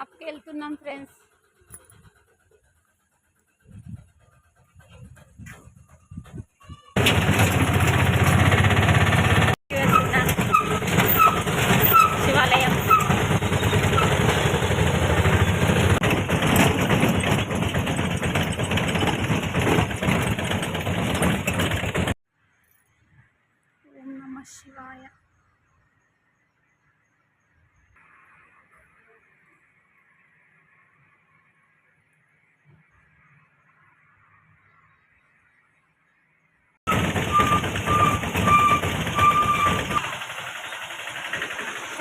షాప్కి వెళ్తున్నాం ఫ్రెండ్స్. శివాలయం ఓం నమః శివాయ.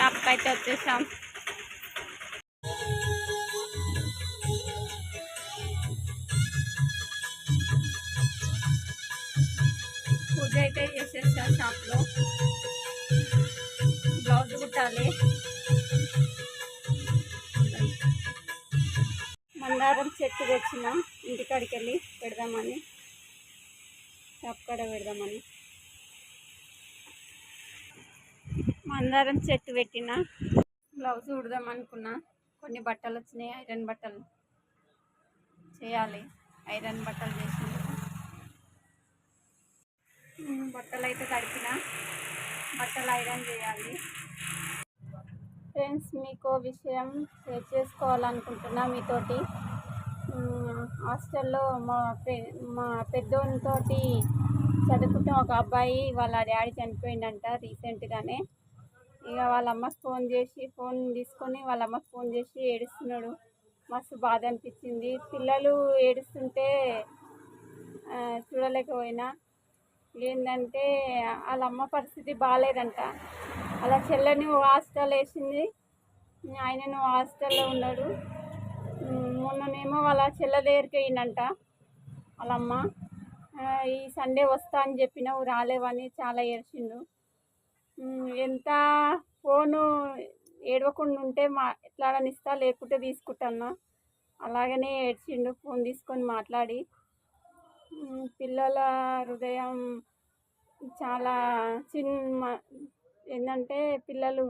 షాప్కి అయితే వచ్చేసాం. పూజ అయితే చేసేసా. షాప్లో బ్లౌజ్ కుట్టాలి. మందారం చెట్టు తెచ్చిన ఇంటికాడికి వెళ్ళి పెడదామని, షాప్ కాడ పెడదామని మందారం చెట్టు పెట్టిన. బ్లౌజ్ కుడదాం అనుకున్నా. కొన్ని బట్టలు వచ్చినాయి, ఐరన్ బట్టలు చేయాలి. ఐరన్ బట్టలు చేసి బట్టలు అయితే తడిపిన, బట్టలు ఐరన్ చేయాలి. ఫ్రెండ్స్, మీకు విషయం షేర్ చేసుకోవాలనుకుంటున్నా మీతోటి. హాస్టల్లో మా పెద్దోనితో చదువుకుంటున్న ఒక అబ్బాయి వాళ్ళ డాడీ చనిపోయిందంట రీసెంట్గానే. ఇక వాళ్ళ అమ్మకి ఫోన్ తీసుకొని వాళ్ళ అమ్మకి ఫోన్ చేసి ఏడుస్తున్నాడు. మస్తు బాధ అనిపించింది. పిల్లలు ఏడుస్తుంటే చూడలేకపోయినా. ఏంటంటే వాళ్ళ అమ్మ పరిస్థితి బాగాలేదంట. అలా చెల్లెని హాస్టల్ వేసింది, ఆయనను హాస్టల్లో ఉన్నాడు. మొన్ననేమో వాళ్ళ చెల్లె దగ్గరికి అయిందంట వాళ్ళమ్మ. ఈ సండే వస్తా అని చెప్పినావు రాలేవని చాలా ఏడ్చిండు. ఎంత ఫోను ఏడవకుండా ఉంటే ఎట్లాడనిస్తా, లేకుంటే తీసుకుంటాన్నా. అలాగనే ఏడ్చిండు ఫోన్ తీసుకొని మాట్లాడి. పిల్లల హృదయం చాలా ఏంటంటే పిల్లలు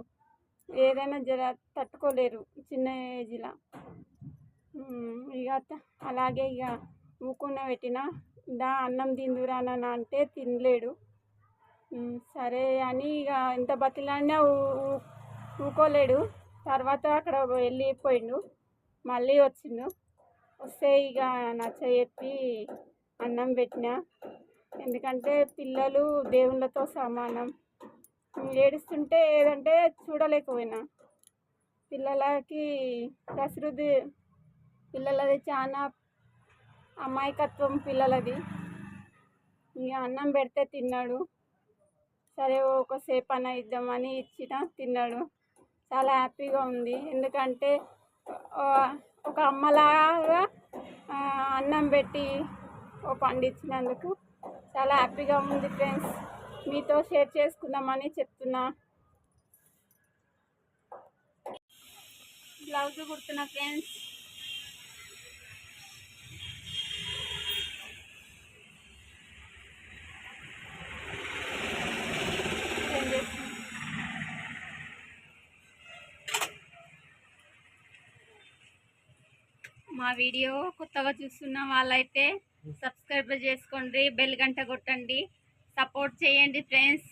ఏదైనా తట్టుకోలేరు చిన్న ఏజ్లో. ఇక అలాగే ఇక ఊకునే పెట్టిన. అన్నం తిందురానా అంటే తినలేడు. సరే అని ఇక ఎంత బతిలాడినా ఊకోలేడు. తర్వాత అక్కడ వెళ్ళిపోయిండు. మళ్ళీ వచ్చిండు. వస్తే ఇక నచ్చజెప్పి అన్నం పెట్టిన. ఎందుకంటే పిల్లలు దేవుళ్ళతో సమానం. ఏడుస్తుంటే ఏదంటే చూడలేకపోయినా. పిల్లలకి పిల్లలది చాలా అమాయకత్వం పిల్లలది. ఇక అన్నం పెడితే తిన్నాడు. సరే ఒకసేపు అన్న ఇద్దామని ఇచ్చిన, తిన్నాడు. చాలా హ్యాపీగా ఉంది. ఎందుకంటే ఒక అమ్మలాగా అన్నం పెట్టి పండించినందుకు చాలా హ్యాపీగా ఉంది ఫ్రెండ్స్. మీతో షేర్ చేసుకుందామని చెప్తున్నా. బ్లౌజ్ కుడుతున్నా ఫ్రెండ్స్. మా వీడియో కొత్తగా చూస్తున్న వాళ్ళైతే సబ్స్క్రైబ్ చేసుకోండి, బెల్ గంట కొట్టండి, సపోర్ట్ చేయండి ఫ్రెండ్స్.